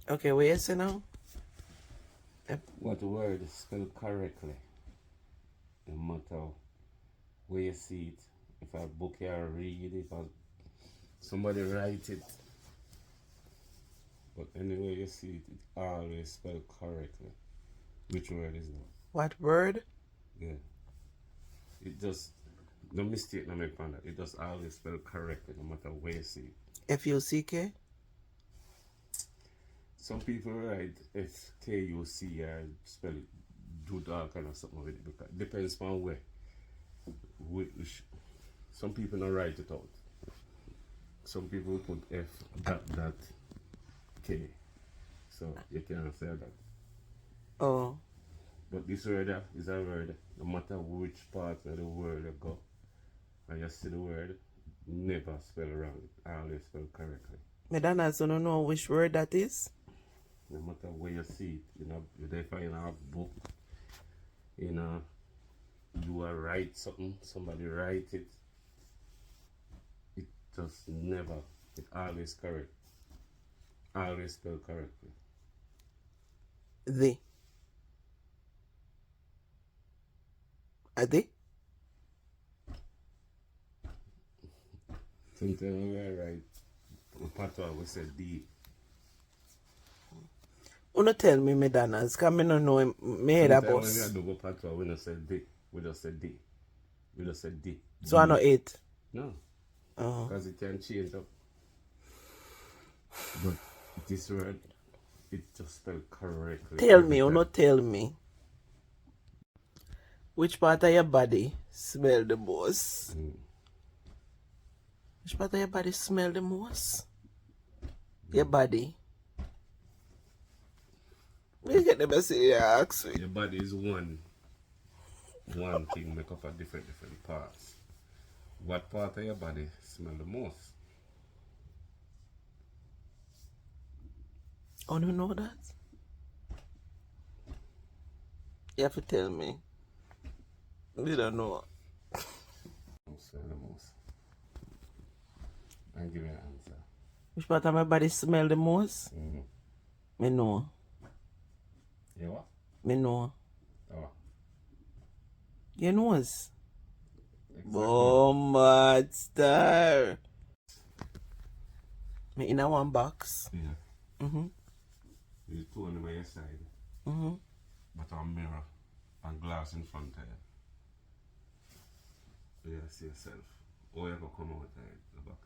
Okay, what you say now? What word is spelled correctly? No matter where you see it. If a book you read, if somebody write it. But anyway you see it, it always spelled correctly. Which word is that? What word? Yeah. It just, no mistake no make on that. It just always spelled correctly no matter where you see it. F-U-C-K? Some people write F-K-U-C or spell it, do all kind of something with it because it depends on where. Some people don't write it out. Some people put F dot K. So you can't say that. Oh. But this word is a word, no matter which part of the word you go, and you see the word, never spell wrong. Always spell correctly. Me don't know which word that is. No matter where you see it, you find a book, you will write something, somebody write it, it just never, it always correct. Always spell correctly. The. Ade? Sometimes when we write, Patois we say D. Uno tell me, Medanas, because I don't know me head a Sometimes bus. when we do Patois, we don't say D. We just say D. We just say D. So I know it. No. Oh. Because it can change up. But this word, it just spelled correctly. Tell me, or not tell me. Which part of your body smell the most? Which part of your body smell the most? Your body. We get them say you ask me. Your body is one thing make up of different parts. What part of your body smell the most? Oh, you know that? You have to tell me. We don't know. Smell the most. And give me an answer. Which part of my body smell the most? Me know. You what? Me know. Oh. Your nose. Exactly. Bomb star. Me in a one box. Yeah. Mm-hmm. There's two on the side. Mm-hmm. But a mirror and glass in front of you. So you see yourself. Or you can come out of the box.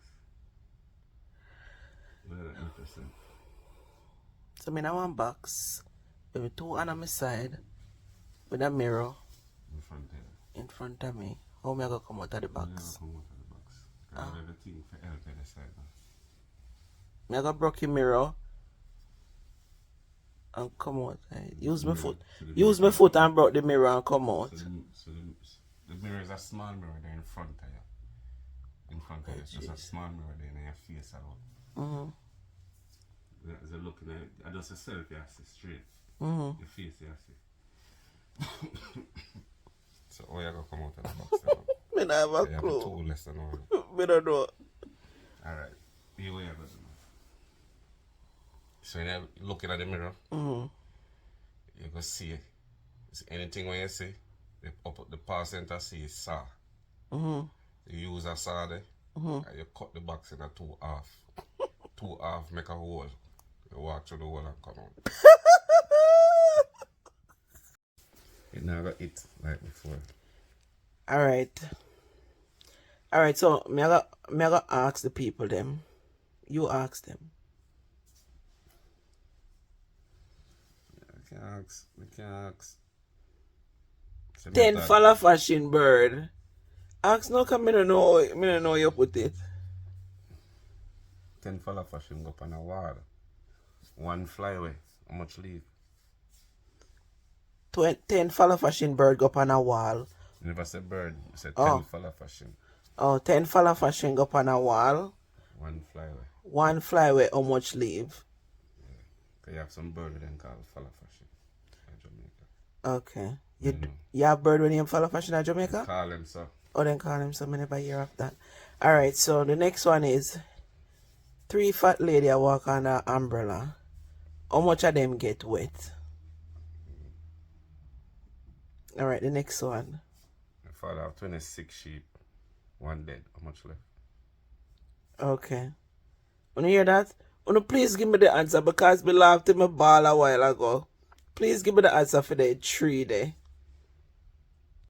Very interesting. So me in a one box with two on my side with a mirror In front of you. in front of me. How me I go come out of the You box? never come out of the box. Because everything for health on the side now. Me I go broke your mirror and come out. Use my foot. Use my foot and broke the mirror and come out. So the mirror is a small mirror there in front of you. In front of you. It's just a small mirror there in your face out. Mm-hmm. As you're looking at it, I just a self you see straight. Mm-hmm. Your face you see. So how you gonna come out of the box then? Me not have a You have clue. two less than one. Me don't know. Alright. Here we are. So when you're looking at the mirror, Mm-hmm. you can see anything when you see, the part center see is saw. Mm-hmm. You use a saw there, and you cut the box in a two half. Two half make a hole. You walk through the hole and come out. It never eat like before. Alright, so me I got ask the people them. You ask them. We can ask. 10 follow fashion bird. Ask no come me don't know you put it. 10 follow fashion go up on a wall. One fly away. How much leave? 10 follow fashion bird go up on a wall. You never said bird, you said 10 follow fashion. Oh, 10 follow fashion go up on a wall. One fly away. One fly away, how much leave? Because you have some bird then called follow fashion in Jamaica. Okay. You have bird when you follow fashion in Jamaica? Call him so. Oh, then call him so. I never hear of that. Alright, so the next one is 3 fat lady walk on an umbrella. How much of them get wet? Alright, the next one. My father have 26 sheep, one dead. How much left? Okay. When you hear that, wanna please give me the answer because me laughed in my ball a while ago. Please give me the answer for the 3 there.